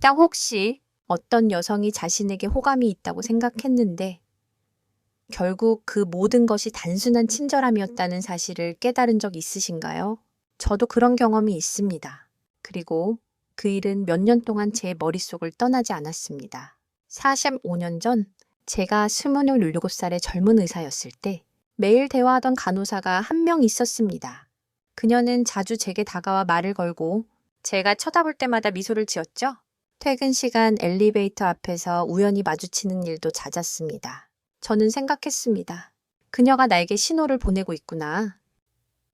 그때 혹시 어떤 여성이 자신에게 호감이 있다고 생각했는데 결국 그 모든 것이 단순한 친절함이었다는 사실을 깨달은 적 있으신가요? 저도 그런 경험이 있습니다. 그리고 그 일은 몇 년 동안 제 머릿속을 떠나지 않았습니다. 45년 전 제가 27살의 젊은 의사였을 때 매일 대화하던 간호사가 한 명 있었습니다. 그녀는 자주 제게 다가와 말을 걸고 제가 쳐다볼 때마다 미소를 지었죠. 퇴근 시간 엘리베이터 앞에서 우연히 마주치는 일도 잦았습니다. 저는 생각했습니다. 그녀가 나에게 신호를 보내고 있구나.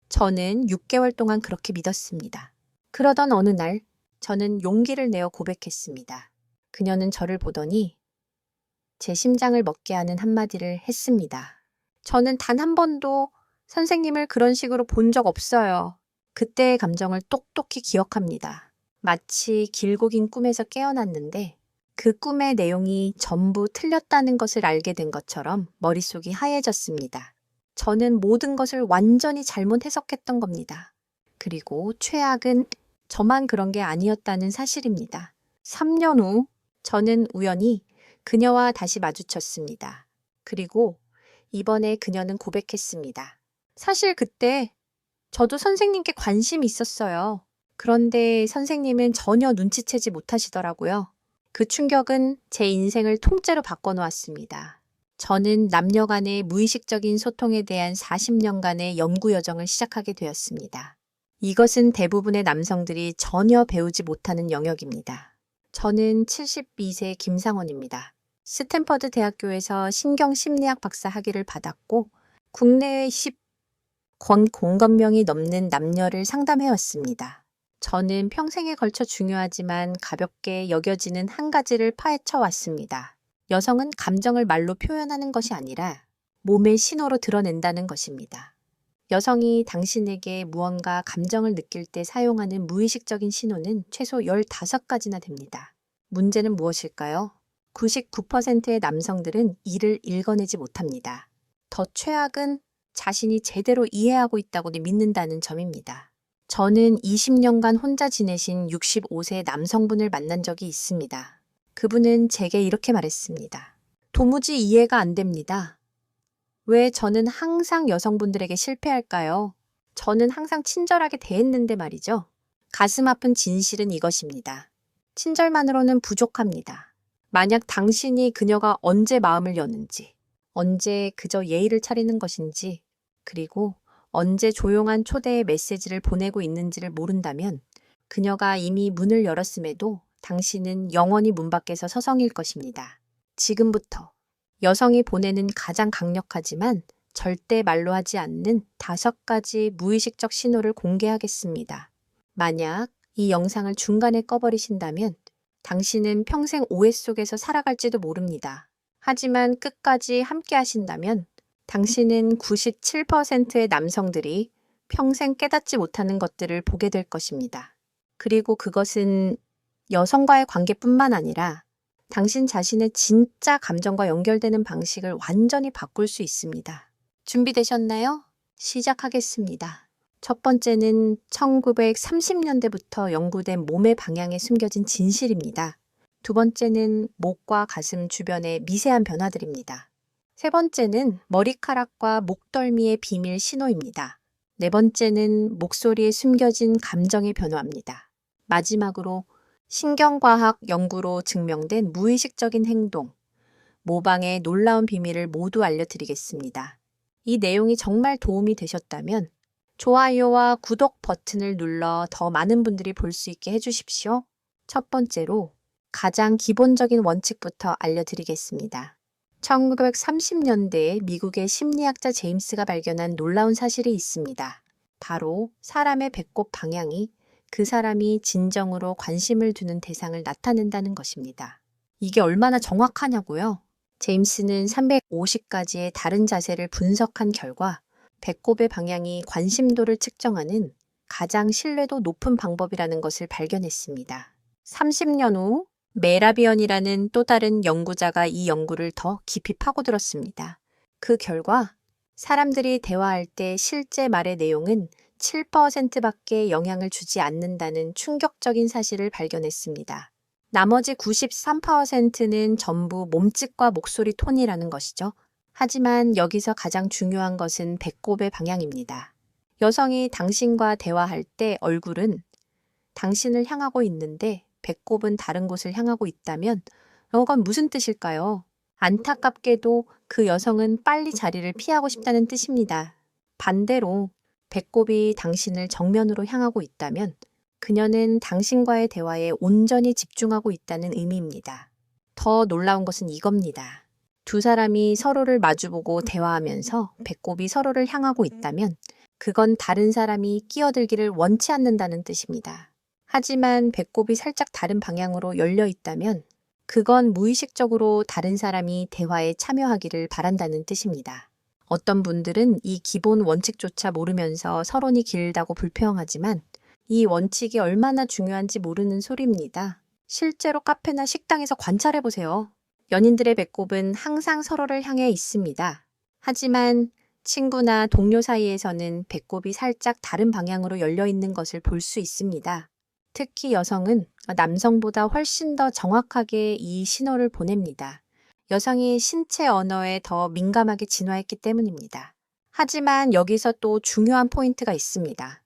저는 6개월 동안 그렇게 믿었습니다. 그러던 어느 날 저는 용기를 내어 고백했습니다. 그녀는 저를 보더니 제 심장을 먹게 하는 한마디를 했습니다. 저는 단 한 번도 선생님을 그런 식으로 본 적 없어요. 그때의 감정을 똑똑히 기억합니다. 마치 길고 긴 꿈에서 깨어났는데 그 꿈의 내용이 전부 틀렸다는 것을 알게 된 것처럼 머릿속이 하얘졌습니다. 저는 모든 것을 완전히 잘못 해석했던 겁니다. 그리고 최악은 저만 그런 게 아니었다는 사실입니다. 3년 후 저는 우연히 그녀와 다시 마주쳤습니다. 그리고 이번에 그녀는 고백했습니다. 사실 그때 저도 선생님께 관심이 있었어요. 그런데 선생님은 전혀 눈치채지 못하시더라고요. 그 충격은 제 인생을 통째로 바꿔놓았습니다. 저는 남녀 간의 무의식적인 소통에 대한 40년간의 연구 여정을 시작하게 되었습니다. 이것은 대부분의 남성들이 전혀 배우지 못하는 영역입니다. 저는 72세 김상원입니다. 스탠퍼드 대학교에서 신경심리학 박사 학위를 받았고 국내외 10공건명이 넘는 남녀를 상담해왔습니다. 저는 평생에 걸쳐 중요하지만 가볍게 여겨지는 한 가지를 파헤쳐 왔습니다. 여성은 감정을 말로 표현하는 것이 아니라 몸의 신호로 드러낸다는 것입니다. 여성이 당신에게 무언가 감정을 느낄 때 사용하는 무의식적인 신호는 최소 15가지나 됩니다. 문제는 무엇일까요? 99%의 남성들은 이를 읽어내지 못합니다. 더 최악은 자신이 제대로 이해하고 있다고 믿는다는 점입니다. 저는 20년간 혼자 지내신 65세 남성분을 만난 적이 있습니다. 그분은 제게 이렇게 말했습니다. 도무지 이해가 안 됩니다. 왜 저는 항상 여성분들에게 실패할까요? 저는 항상 친절하게 대했는데 말이죠. 가슴 아픈 진실은 이것입니다. 친절만으로는 부족합니다. 만약 당신이 그녀가 언제 마음을 여는지, 언제 그저 예의를 차리는 것인지, 그리고 언제 조용한 초대의 메시지를 보내고 있는지를 모른다면 그녀가 이미 문을 열었음에도 당신은 영원히 문 밖에서 서성일 것입니다. 지금부터 여성이 보내는 가장 강력하지만 절대 말로 하지 않는 5가지 무의식적 신호를 공개하겠습니다. 만약 이 영상을 중간에 꺼버리신다면 당신은 평생 오해 속에서 살아갈지도 모릅니다. 하지만 끝까지 함께 하신다면 당신은 97%의 남성들이 평생 깨닫지 못하는 것들을 보게 될 것입니다. 그리고 그것은 여성과의 관계뿐만 아니라 당신 자신의 진짜 감정과 연결되는 방식을 완전히 바꿀 수 있습니다. 준비되셨나요? 시작하겠습니다. 첫 번째는 1930년대부터 연구된 몸의 방향에 숨겨진 진실입니다. 두 번째는 목과 가슴 주변의 미세한 변화들입니다. 세 번째는 머리카락과 목덜미의 비밀 신호입니다. 네 번째는 목소리에 숨겨진 감정의 변화입니다. 마지막으로 신경과학 연구로 증명된 무의식적인 행동, 모방의 놀라운 비밀을 모두 알려드리겠습니다. 이 내용이 정말 도움이 되셨다면 좋아요와 구독 버튼을 눌러 더 많은 분들이 볼 수 있게 해주십시오. 첫 번째로 가장 기본적인 원칙부터 알려드리겠습니다. 1930년대에 미국의 심리학자 제임스가 발견한 놀라운 사실이 있습니다. 바로 사람의 배꼽 방향이 그 사람이 진정으로 관심을 두는 대상을 나타낸다는 것입니다. 이게 얼마나 정확하냐고요? 제임스는 350가지의 다른 자세를 분석한 결과 배꼽의 방향이 관심도를 측정하는 가장 신뢰도 높은 방법이라는 것을 발견했습니다. 30년 후 메라비언이라는 또 다른 연구자가 이 연구를 더 깊이 파고들었습니다. 그 결과 사람들이 대화할 때 실제 말의 내용은 7%밖에 영향을 주지 않는다는 충격적인 사실을 발견했습니다. 나머지 93%는 전부 몸짓과 목소리 톤이라는 것이죠. 하지만 여기서 가장 중요한 것은 배꼽의 방향입니다. 여성이 당신과 대화할 때 얼굴은 당신을 향하고 있는데 배꼽은 다른 곳을 향하고 있다면 이건 무슨 뜻일까요? 안타깝게도 그 여성은 빨리 자리를 피하고 싶다는 뜻입니다. 반대로 배꼽이 당신을 정면으로 향하고 있다면 그녀는 당신과의 대화에 온전히 집중하고 있다는 의미입니다. 더 놀라운 것은 이겁니다. 두 사람이 서로를 마주보고 대화하면서 배꼽이 서로를 향하고 있다면 그건 다른 사람이 끼어들기를 원치 않는다는 뜻입니다. 하지만 배꼽이 살짝 다른 방향으로 열려 있다면 그건 무의식적으로 다른 사람이 대화에 참여하기를 바란다는 뜻입니다. 어떤 분들은 이 기본 원칙조차 모르면서 서론이 길다고 불평하지만 이 원칙이 얼마나 중요한지 모르는 소리입니다. 실제로 카페나 식당에서 관찰해보세요. 연인들의 배꼽은 항상 서로를 향해 있습니다. 하지만 친구나 동료 사이에서는 배꼽이 살짝 다른 방향으로 열려 있는 것을 볼 수 있습니다. 특히 여성은 남성보다 훨씬 더 정확하게 이 신호를 보냅니다. 여성이 신체 언어에 더 민감하게 진화했기 때문입니다. 하지만 여기서 또 중요한 포인트가 있습니다.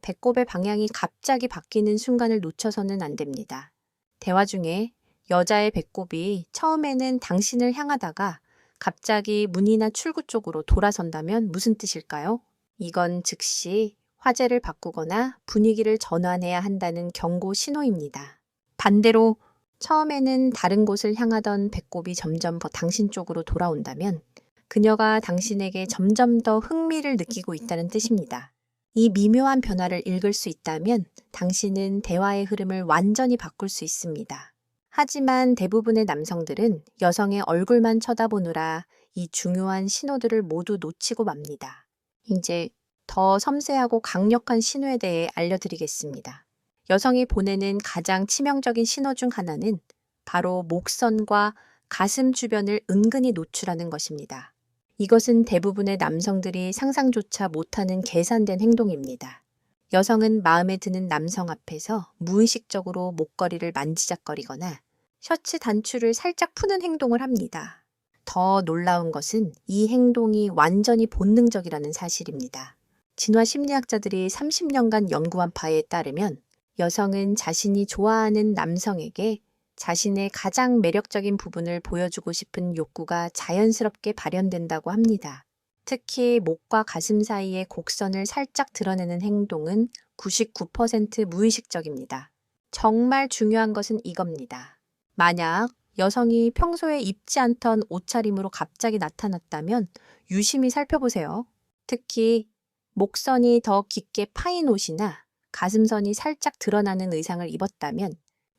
배꼽의 방향이 갑자기 바뀌는 순간을 놓쳐서는 안 됩니다. 대화 중에 여자의 배꼽이 처음에는 당신을 향하다가 갑자기 문이나 출구 쪽으로 돌아선다면 무슨 뜻일까요? 이건 즉시 화제를 바꾸거나 분위기를 전환해야 한다는 경고 신호입니다. 반대로 처음에는 다른 곳을 향하던 배꼽이 점점 더 당신 쪽으로 돌아온다면 그녀가 당신에게 점점 더 흥미를 느끼고 있다는 뜻입니다. 이 미묘한 변화를 읽을 수 있다면 당신은 대화의 흐름을 완전히 바꿀 수 있습니다. 하지만 대부분의 남성들은 여성의 얼굴만 쳐다보느라 이 중요한 신호들을 모두 놓치고 맙니다. 이제 더 섬세하고 강력한 신호에 대해 알려드리겠습니다. 여성이 보내는 가장 치명적인 신호 중 하나는 바로 목선과 가슴 주변을 은근히 노출하는 것입니다. 이것은 대부분의 남성들이 상상조차 못하는 계산된 행동입니다. 여성은 마음에 드는 남성 앞에서 무의식적으로 목걸이를 만지작거리거나 셔츠 단추를 살짝 푸는 행동을 합니다. 더 놀라운 것은 이 행동이 완전히 본능적이라는 사실입니다. 진화 심리학자들이 30년간 연구한 바에 따르면 여성은 자신이 좋아하는 남성에게 자신의 가장 매력적인 부분을 보여주고 싶은 욕구가 자연스럽게 발현된다고 합니다. 특히 목과 가슴 사이의 곡선을 살짝 드러내는 행동은 99% 무의식적입니다. 정말 중요한 것은 이겁니다. 만약 여성이 평소에 입지 않던 옷차림으로 갑자기 나타났다면 유심히 살펴보세요. 특히 목선이 더 깊게 파인 옷이나 가슴선이 살짝 드러나는 의상을 입었다면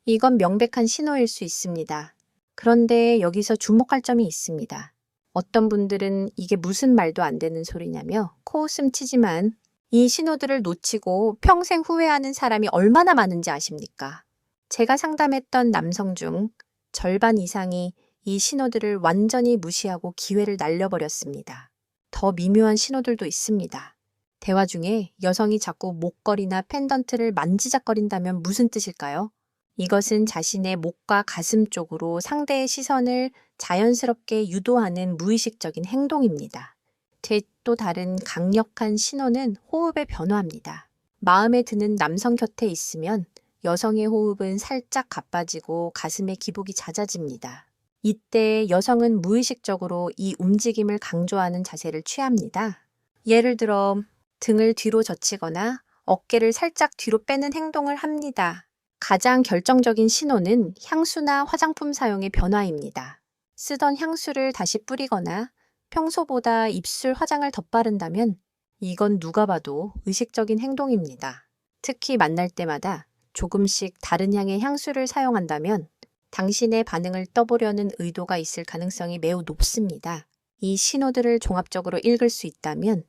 이건 명백한 신호일 수 있습니다. 그런데 여기서 주목할 점이 있습니다. 어떤 분들은 이게 무슨 말도 안 되는 소리냐며 코웃음 치지만 이 신호들을 놓치고 평생 후회하는 사람이 얼마나 많은지 아십니까? 제가 상담했던 남성 중 절반 이상이 이 신호들을 완전히 무시하고 기회를 날려버렸습니다. 더 미묘한 신호들도 있습니다. 대화 중에 여성이 자꾸 목걸이나 펜던트를 만지작거린다면 무슨 뜻일까요? 이것은 자신의 목과 가슴 쪽으로 상대의 시선을 자연스럽게 유도하는 무의식적인 행동입니다. 또 다른 강력한 신호는 호흡의 변화입니다. 마음에 드는 남성 곁에 있으면 여성의 호흡은 살짝 가빠지고 가슴의 기복이 잦아집니다. 이때 여성은 무의식적으로 이 움직임을 강조하는 자세를 취합니다. 예를 들어 등을 뒤로 젖히거나 어깨를 살짝 뒤로 빼는 행동을 합니다. 가장 결정적인 신호는 향수나 화장품 사용의 변화입니다. 쓰던 향수를 다시 뿌리거나 평소보다 입술 화장을 더 바른다면 이건 누가 봐도 의식적인 행동입니다. 특히 만날 때마다 조금씩 다른 향의 향수를 사용한다면 당신의 반응을 떠보려는 의도가 있을 가능성이 매우 높습니다. 이 신호들을 종합적으로 읽을 수 있다면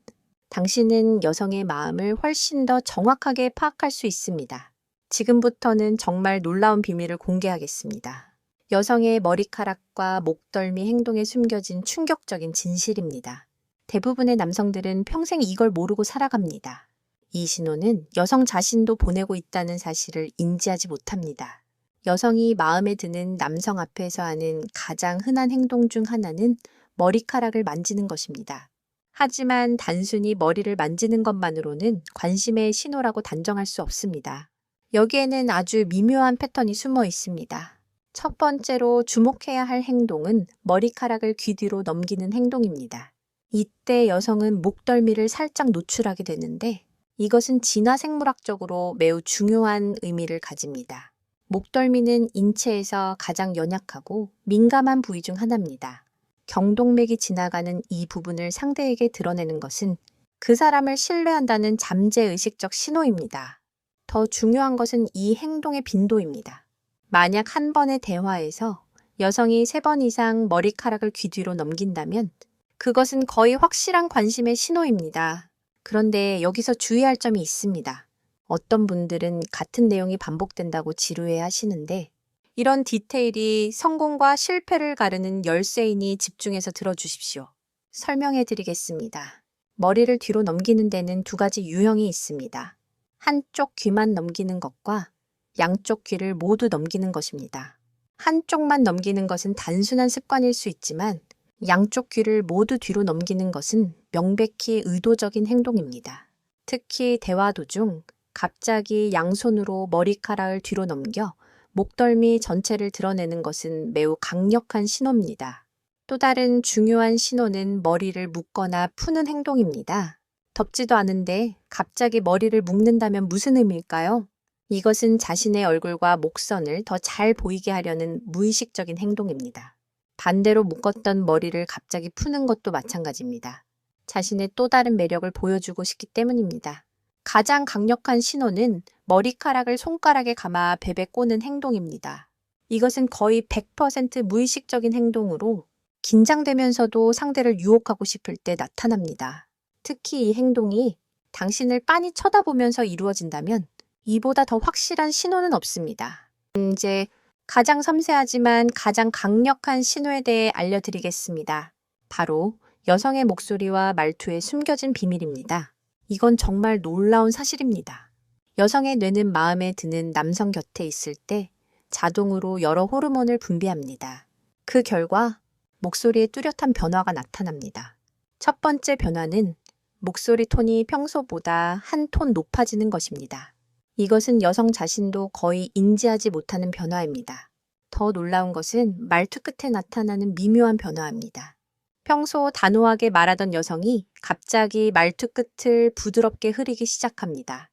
당신은 여성의 마음을 훨씬 더 정확하게 파악할 수 있습니다. 지금부터는 정말 놀라운 비밀을 공개하겠습니다. 여성의 머리카락과 목덜미 행동에 숨겨진 충격적인 진실입니다. 대부분의 남성들은 평생 이걸 모르고 살아갑니다. 이 신호는 여성 자신도 보내고 있다는 사실을 인지하지 못합니다. 여성이 마음에 드는 남성 앞에서 하는 가장 흔한 행동 중 하나는 머리카락을 만지는 것입니다. 하지만 단순히 머리를 만지는 것만으로는 관심의 신호라고 단정할 수 없습니다. 여기에는 아주 미묘한 패턴이 숨어 있습니다. 첫 번째로 주목해야 할 행동은 머리카락을 귀 뒤로 넘기는 행동입니다. 이때 여성은 목덜미를 살짝 노출하게 되는데 이것은 진화 생물학적으로 매우 중요한 의미를 가집니다. 목덜미는 인체에서 가장 연약하고 민감한 부위 중 하나입니다. 경동맥이 지나가는 이 부분을 상대에게 드러내는 것은 그 사람을 신뢰한다는 잠재의식적 신호입니다. 더 중요한 것은 이 행동의 빈도입니다. 만약 한 번의 대화에서 여성이 3번 이상 머리카락을 귀 뒤로 넘긴다면 그것은 거의 확실한 관심의 신호입니다. 그런데 여기서 주의할 점이 있습니다. 어떤 분들은 같은 내용이 반복된다고 지루해 하시는데 이런 디테일이 성공과 실패를 가르는 열쇠이니 집중해서 들어주십시오. 설명해 드리겠습니다. 머리를 뒤로 넘기는 데는 2가지 유형이 있습니다. 한쪽 귀만 넘기는 것과 양쪽 귀를 모두 넘기는 것입니다. 한쪽만 넘기는 것은 단순한 습관일 수 있지만 양쪽 귀를 모두 뒤로 넘기는 것은 명백히 의도적인 행동입니다. 특히 대화 도중 갑자기 양손으로 머리카락을 뒤로 넘겨 목덜미 전체를 드러내는 것은 매우 강력한 신호입니다. 또 다른 중요한 신호는 머리를 묶거나 푸는 행동입니다. 덥지도 않은데 갑자기 머리를 묶는다면 무슨 의미일까요? 이것은 자신의 얼굴과 목선을 더 잘 보이게 하려는 무의식적인 행동입니다. 반대로 묶었던 머리를 갑자기 푸는 것도 마찬가지입니다. 자신의 또 다른 매력을 보여주고 싶기 때문입니다. 가장 강력한 신호는 머리카락을 손가락에 감아 베베 꼬는 행동입니다. 이것은 거의 100% 무의식적인 행동으로 긴장되면서도 상대를 유혹하고 싶을 때 나타납니다. 특히 이 행동이 당신을 빤히 쳐다보면서 이루어진다면 이보다 더 확실한 신호는 없습니다. 이제 가장 섬세하지만 가장 강력한 신호에 대해 알려드리겠습니다. 바로 여성의 목소리와 말투에 숨겨진 비밀입니다. 이건 정말 놀라운 사실입니다. 여성의 뇌는 마음에 드는 남성 곁에 있을 때 자동으로 여러 호르몬을 분비합니다. 그 결과 목소리에 뚜렷한 변화가 나타납니다. 첫 번째 변화는 목소리 톤이 평소보다 한 톤 높아지는 것입니다. 이것은 여성 자신도 거의 인지하지 못하는 변화입니다. 더 놀라운 것은 말투 끝에 나타나는 미묘한 변화입니다. 평소 단호하게 말하던 여성이 갑자기 말투 끝을 부드럽게 흐리기 시작합니다.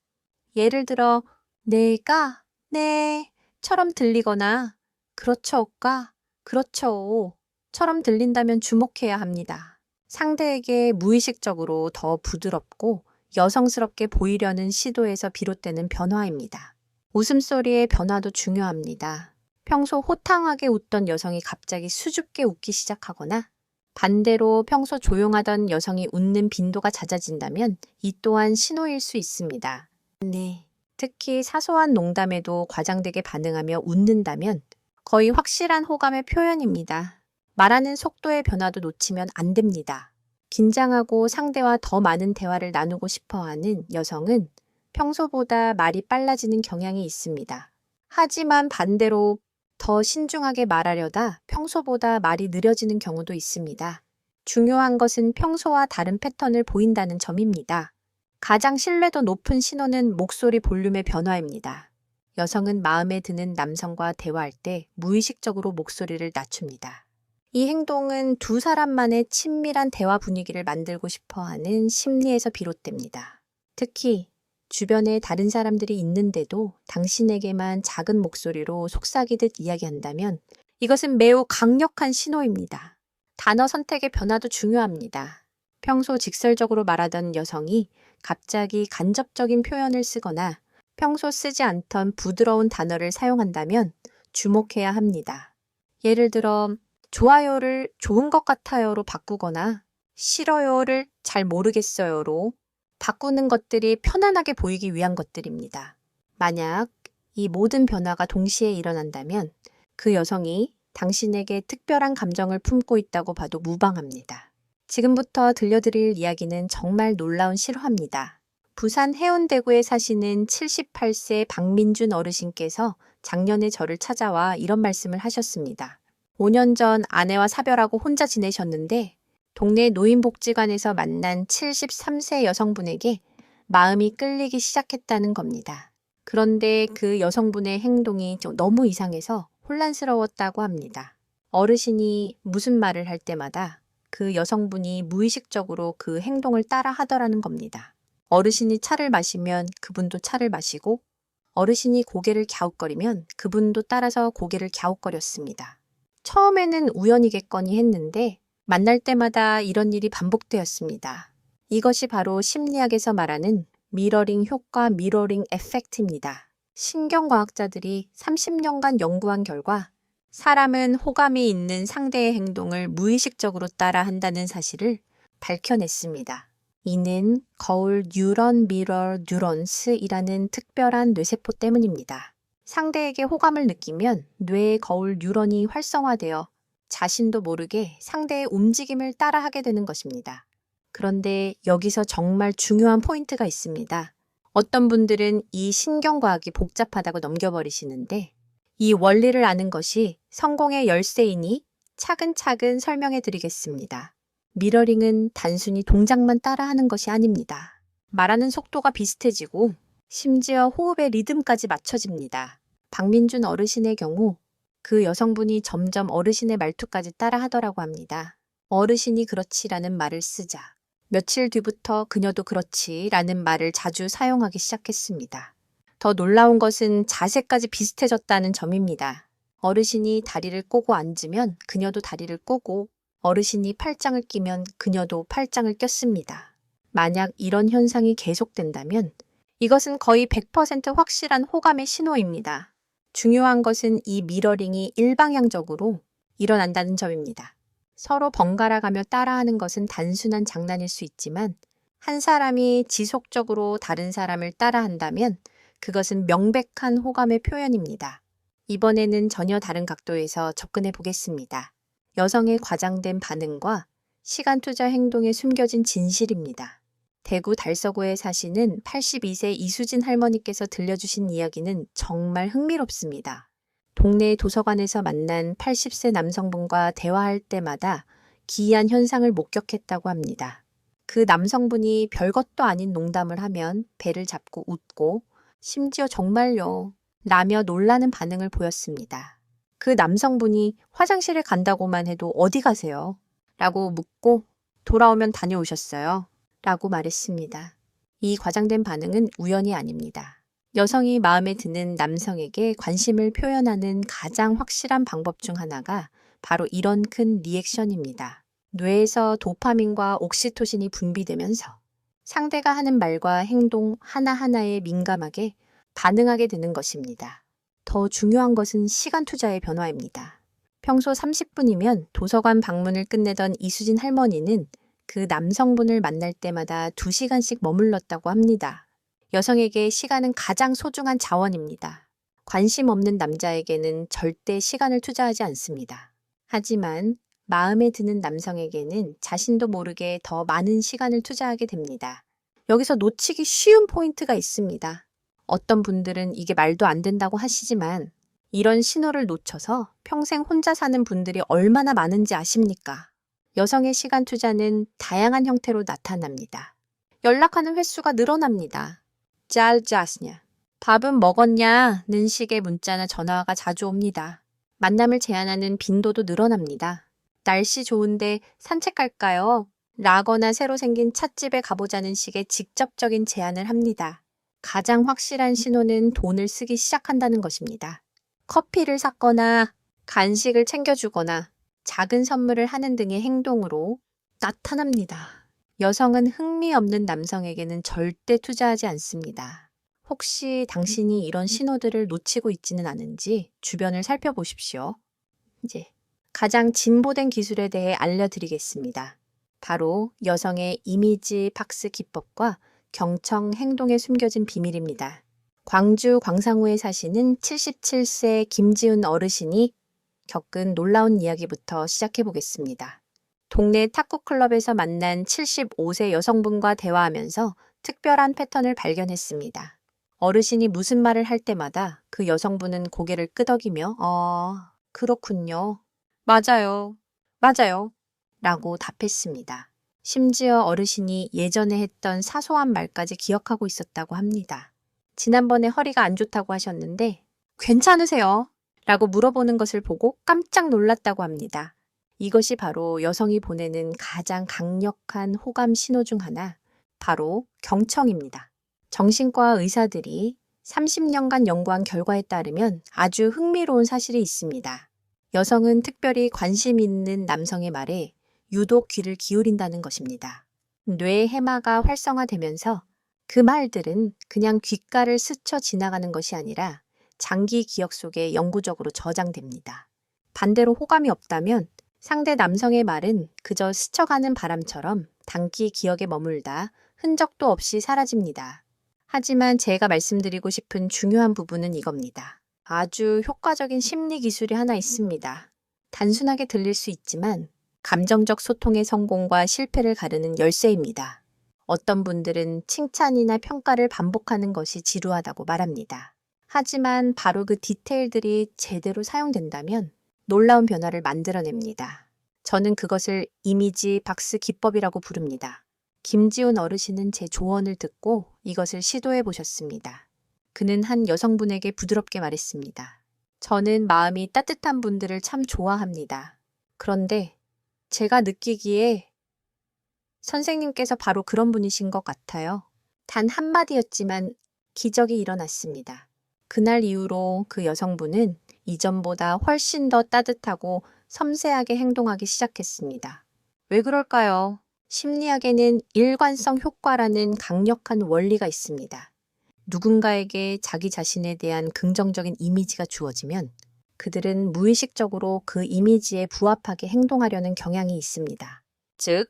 예를 들어 내가 네 처럼 들리거나 그렇죠 오까 그렇죠 처럼 들린다면 주목해야 합니다. 상대에게 무의식적으로 더 부드럽고 여성스럽게 보이려는 시도에서 비롯되는 변화입니다. 웃음소리의 변화도 중요합니다. 평소 호탕하게 웃던 여성이 갑자기 수줍게 웃기 시작하거나 반대로 평소 조용하던 여성이 웃는 빈도가 잦아진다면 이 또한 신호일 수 있습니다. 네. 특히 사소한 농담에도 과장되게 반응하며 웃는다면 거의 확실한 호감의 표현입니다. 말하는 속도의 변화도 놓치면 안 됩니다. 긴장하고 상대와 더 많은 대화를 나누고 싶어하는 여성은 평소보다 말이 빨라지는 경향이 있습니다. 하지만 반대로 더 신중하게 말하려다 평소보다 말이 느려지는 경우도 있습니다. 중요한 것은 평소와 다른 패턴을 보인다는 점입니다. 가장 신뢰도 높은 신호는 목소리 볼륨의 변화입니다. 여성은 마음에 드는 남성과 대화할 때 무의식적으로 목소리를 낮춥니다. 이 행동은 두 사람만의 친밀한 대화 분위기를 만들고 싶어하는 심리에서 비롯됩니다. 특히 주변에 다른 사람들이 있는데도 당신에게만 작은 목소리로 속삭이듯 이야기한다면 이것은 매우 강력한 신호입니다. 단어 선택의 변화도 중요합니다. 평소 직설적으로 말하던 여성이 갑자기 간접적인 표현을 쓰거나 평소 쓰지 않던 부드러운 단어를 사용한다면 주목해야 합니다. 예를 들어 좋아요를 좋은 것 같아요로 바꾸거나 싫어요를 잘 모르겠어요로 바꾸는 것들이 편안하게 보이기 위한 것들입니다. 만약 이 모든 변화가 동시에 일어난다면 그 여성이 당신에게 특별한 감정을 품고 있다고 봐도 무방합니다. 지금부터 들려드릴 이야기는 정말 놀라운 실화입니다. 부산 해운대구에 사시는 78세 박민준 어르신께서 작년에 저를 찾아와 이런 말씀을 하셨습니다. 5년 전 아내와 사별하고 혼자 지내셨는데 동네 노인복지관에서 만난 73세 여성분에게 마음이 끌리기 시작했다는 겁니다. 그런데 그 여성분의 행동이 좀 너무 이상해서 혼란스러웠다고 합니다. 어르신이 무슨 말을 할 때마다 그 여성분이 무의식적으로 그 행동을 따라 하더라는 겁니다. 어르신이 차를 마시면 그분도 차를 마시고 어르신이 고개를 갸웃거리면 그분도 따라서 고개를 갸웃거렸습니다. 처음에는 우연이겠거니 했는데 만날 때마다 이런 일이 반복되었습니다. 이것이 바로 심리학에서 말하는 미러링 효과, 미러링 에펙트입니다. 신경과학자들이 30년간 연구한 결과 사람은 호감이 있는 상대의 행동을 무의식적으로 따라 한다는 사실을 밝혀냈습니다. 이는 거울 뉴런 미러 뉴런스이라는 특별한 뇌세포 때문입니다. 상대에게 호감을 느끼면 뇌의 거울 뉴런이 활성화되어 자신도 모르게 상대의 움직임을 따라하게 되는 것입니다. 그런데 여기서 정말 중요한 포인트가 있습니다. 어떤 분들은 이 신경과학이 복잡하다고 넘겨버리시는데 이 원리를 아는 것이 성공의 열쇠이니 차근차근 설명해 드리겠습니다. 미러링은 단순히 동작만 따라하는 것이 아닙니다. 말하는 속도가 비슷해지고 심지어 호흡의 리듬까지 맞춰집니다. 박민준 어르신의 경우 그 여성분이 점점 어르신의 말투까지 따라 하더라고 합니다. 어르신이 그렇지라는 말을 쓰자 며칠 뒤부터 그녀도 그렇지라는 말을 자주 사용하기 시작했습니다. 더 놀라운 것은 자세까지 비슷해졌다는 점입니다. 어르신이 다리를 꼬고 앉으면 그녀도 다리를 꼬고 어르신이 팔짱을 끼면 그녀도 팔짱을 꼈습니다. 만약 이런 현상이 계속된다면 이것은 거의 100% 확실한 호감의 신호입니다. 중요한 것은 이 미러링이 일방향적으로 일어난다는 점입니다. 서로 번갈아가며 따라하는 것은 단순한 장난일 수 있지만 한 사람이 지속적으로 다른 사람을 따라한다면 그것은 명백한 호감의 표현입니다. 이번에는 전혀 다른 각도에서 접근해 보겠습니다. 여성의 과장된 반응과 시간 투자 행동에 숨겨진 진실입니다. 대구 달서구에 사시는 82세 이수진 할머니께서 들려주신 이야기는 정말 흥미롭습니다. 동네 도서관에서 만난 80세 남성분과 대화할 때마다 기이한 현상을 목격했다고 합니다. 그 남성분이 별것도 아닌 농담을 하면 배를 잡고 웃고 심지어 정말요 라며 놀라는 반응을 보였습니다. 그 남성분이 화장실에 간다고만 해도 어디 가세요? 라고 묻고 돌아오면 다녀오셨어요? 라고 말했습니다. 이 과장된 반응은 우연이 아닙니다. 여성이 마음에 드는 남성에게 관심을 표현하는 가장 확실한 방법 중 하나가 바로 이런 큰 리액션입니다. 뇌에서 도파민과 옥시토신이 분비되면서 상대가 하는 말과 행동 하나하나에 민감하게 반응하게 되는 것입니다. 더 중요한 것은 시간 투자의 변화입니다. 평소 30분이면 도서관 방문을 끝내던 이수진 할머니는 그 남성분을 만날 때마다 2시간씩 머물렀다고 합니다. 여성에게 시간은 가장 소중한 자원입니다. 관심 없는 남자에게는 절대 시간을 투자하지 않습니다. 하지만 마음에 드는 남성에게는 자신도 모르게 더 많은 시간을 투자하게 됩니다. 여기서 놓치기 쉬운 포인트가 있습니다. 어떤 분들은 이게 말도 안 된다고 하시지만 이런 신호를 놓쳐서 평생 혼자 사는 분들이 얼마나 많은지 아십니까? 여성의 시간 투자는 다양한 형태로 나타납니다. 연락하는 횟수가 늘어납니다. 잘 잤냐? 밥은 먹었냐?는 식의 문자나 전화가 자주 옵니다. 만남을 제안하는 빈도도 늘어납니다. 날씨 좋은데 산책 갈까요? 라거나 새로 생긴 찻집에 가보자는 식의 직접적인 제안을 합니다. 가장 확실한 신호는 돈을 쓰기 시작한다는 것입니다. 커피를 샀거나 간식을 챙겨주거나 작은 선물을 하는 등의 행동으로 나타납니다. 여성은 흥미 없는 남성에게는 절대 투자하지 않습니다. 혹시 당신이 이런 신호들을 놓치고 있지는 않은지 주변을 살펴보십시오. 이제 가장 진보된 기술에 대해 알려드리겠습니다. 바로 여성의 이미지 박스 기법과 경청 행동에 숨겨진 비밀입니다. 광주 광상우에 사시는 77세 김지훈 어르신이 겪은 놀라운 이야기부터 시작해 보겠습니다. 동네 탁구클럽에서 만난 75세 여성분과 대화하면서 특별한 패턴을 발견했습니다. 어르신이 무슨 말을 할 때마다 그 여성분은 고개를 끄덕이며 그렇군요. 맞아요. 맞아요. 라고 답했습니다. 심지어 어르신이 예전에 했던 사소한 말까지 기억하고 있었다고 합니다. 지난번에 허리가 안 좋다고 하셨는데 괜찮으세요? 라고 물어보는 것을 보고 깜짝 놀랐다고 합니다. 이것이 바로 여성이 보내는 가장 강력한 호감 신호 중 하나, 바로 경청입니다. 정신과 의사들이 30년간 연구한 결과에 따르면 아주 흥미로운 사실이 있습니다. 여성은 특별히 관심 있는 남성의 말에 유독 귀를 기울인다는 것입니다. 뇌 해마가 활성화되면서 그 말들은 그냥 귓가를 스쳐 지나가는 것이 아니라 장기 기억 속에 영구적으로 저장됩니다. 반대로 호감이 없다면 상대 남성의 말은 그저 스쳐가는 바람처럼 단기 기억에 머물다 흔적도 없이 사라집니다. 하지만 제가 말씀드리고 싶은 중요한 부분은 이겁니다. 아주 효과적인 심리 기술이 하나 있습니다. 단순하게 들릴 수 있지만 감정적 소통의 성공과 실패를 가르는 열쇠입니다. 어떤 분들은 칭찬이나 평가를 반복하는 것이 지루하다고 말합니다. 하지만 바로 그 디테일들이 제대로 사용된다면 놀라운 변화를 만들어냅니다. 저는 그것을 이미지 박스 기법이라고 부릅니다. 김지훈 어르신은 제 조언을 듣고 이것을 시도해 보셨습니다. 그는 한 여성분에게 부드럽게 말했습니다. 저는 마음이 따뜻한 분들을 참 좋아합니다. 그런데 제가 느끼기에 선생님께서 바로 그런 분이신 것 같아요. 단 한마디였지만 기적이 일어났습니다. 그날 이후로 그 여성분은 이전보다 훨씬 더 따뜻하고 섬세하게 행동하기 시작했습니다. 왜 그럴까요? 심리학에는 일관성 효과라는 강력한 원리가 있습니다. 누군가에게 자기 자신에 대한 긍정적인 이미지가 주어지면 그들은 무의식적으로 그 이미지에 부합하게 행동하려는 경향이 있습니다. 즉,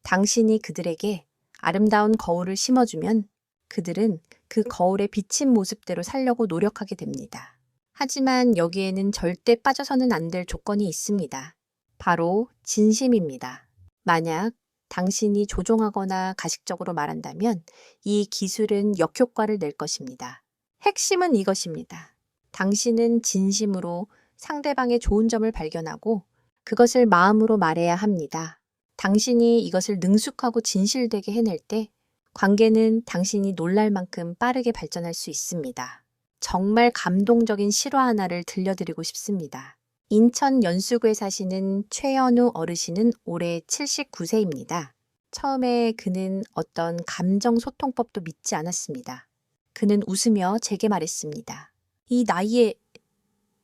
당신이 그들에게 아름다운 거울을 심어주면 그들은 그 거울에 비친 모습대로 살려고 노력하게 됩니다. 하지만 여기에는 절대 빠져서는 안 될 조건이 있습니다. 바로 진심입니다. 만약 당신이 조종하거나 가식적으로 말한다면 이 기술은 역효과를 낼 것입니다. 핵심은 이것입니다. 당신은 진심으로 상대방의 좋은 점을 발견하고 그것을 마음으로 말해야 합니다. 당신이 이것을 능숙하고 진실되게 해낼 때 관계는 당신이 놀랄 만큼 빠르게 발전할 수 있습니다. 정말 감동적인 실화 하나를 들려드리고 싶습니다. 인천 연수구에 사시는 최연우 어르신은 올해 79세입니다. 처음에 그는 어떤 감정소통법도 믿지 않았습니다. 그는 웃으며 제게 말했습니다. 이 나이에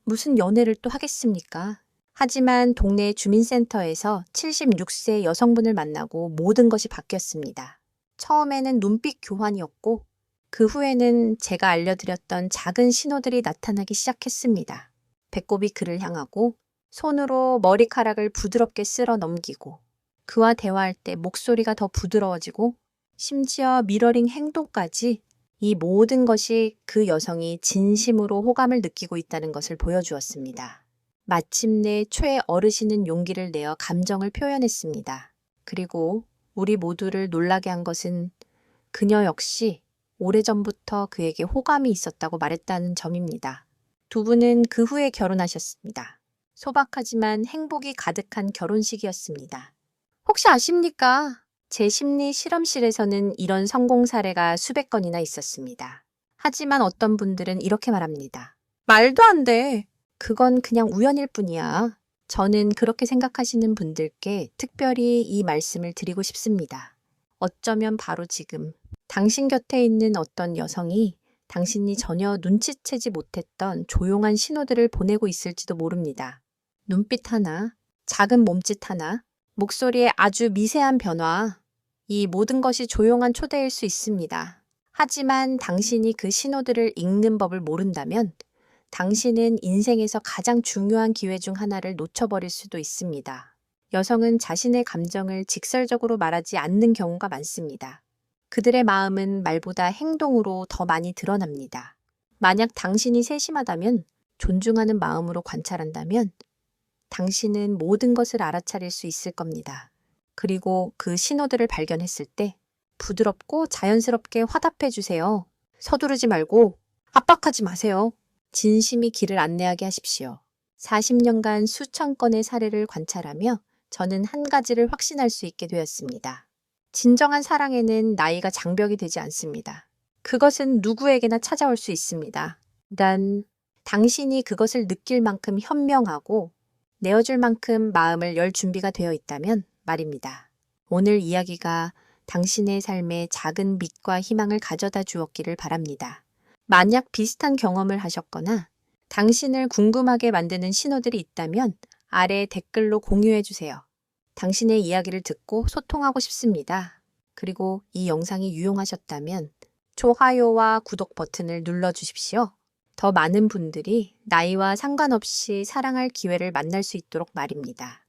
무슨 연애를 또 하겠습니까? 하지만 동네 주민센터에서 76세 여성분을 만나고 모든 것이 바뀌었습니다. 처음에는 눈빛 교환이었고 그 후에는 제가 알려드렸던 작은 신호들이 나타나기 시작했습니다. 배꼽이 그를 향하고 손으로 머리카락을 부드럽게 쓸어 넘기고 그와 대화할 때 목소리가 더 부드러워지고 심지어 미러링 행동까지 이 모든 것이 그 여성이 진심으로 호감을 느끼고 있다는 것을 보여주었습니다. 마침내 최 어르신은 용기를 내어 감정을 표현했습니다. 그리고 우리 모두를 놀라게 한 것은 그녀 역시 오래전부터 그에게 호감이 있었다고 말했다는 점입니다. 두 분은 그 후에 결혼하셨습니다. 소박하지만 행복이 가득한 결혼식이었습니다. 혹시 아십니까? 제 심리 실험실에서는 이런 성공 사례가 수백 건이나 있었습니다. 하지만 어떤 분들은 이렇게 말합니다. 말도 안 돼. 그건 그냥 우연일 뿐이야. 저는 그렇게 생각하시는 분들께 특별히 이 말씀을 드리고 싶습니다. 어쩌면 바로 지금 당신 곁에 있는 어떤 여성이 당신이 전혀 눈치채지 못했던 조용한 신호들을 보내고 있을지도 모릅니다. 눈빛 하나, 작은 몸짓 하나, 목소리의 아주 미세한 변화, 이 모든 것이 조용한 초대일 수 있습니다. 하지만 당신이 그 신호들을 읽는 법을 모른다면 당신은 인생에서 가장 중요한 기회 중 하나를 놓쳐버릴 수도 있습니다. 여성은 자신의 감정을 직설적으로 말하지 않는 경우가 많습니다. 그들의 마음은 말보다 행동으로 더 많이 드러납니다. 만약 당신이 세심하다면, 존중하는 마음으로 관찰한다면 당신은 모든 것을 알아차릴 수 있을 겁니다. 그리고 그 신호들을 발견했을 때 부드럽고 자연스럽게 화답해 주세요. 서두르지 말고 압박하지 마세요. 진심이 길을 안내하게 하십시오. 40년간 수천 건의 사례를 관찰하며 저는 한 가지를 확신할 수 있게 되었습니다. 진정한 사랑에는 나이가 장벽이 되지 않습니다. 그것은 누구에게나 찾아올 수 있습니다. 단, 당신이 그것을 느낄 만큼 현명하고 내어줄 만큼 마음을 열 준비가 되어 있다면 말입니다. 오늘 이야기가 당신의 삶에 작은 빛과 희망을 가져다 주었기를 바랍니다. 만약 비슷한 경험을 하셨거나 당신을 궁금하게 만드는 신호들이 있다면 아래 댓글로 공유해 주세요. 당신의 이야기를 듣고 소통하고 싶습니다. 그리고 이 영상이 유용하셨다면 좋아요와 구독 버튼을 눌러주십시오. 더 많은 분들이 나이와 상관없이 사랑할 기회를 만날 수 있도록 말입니다.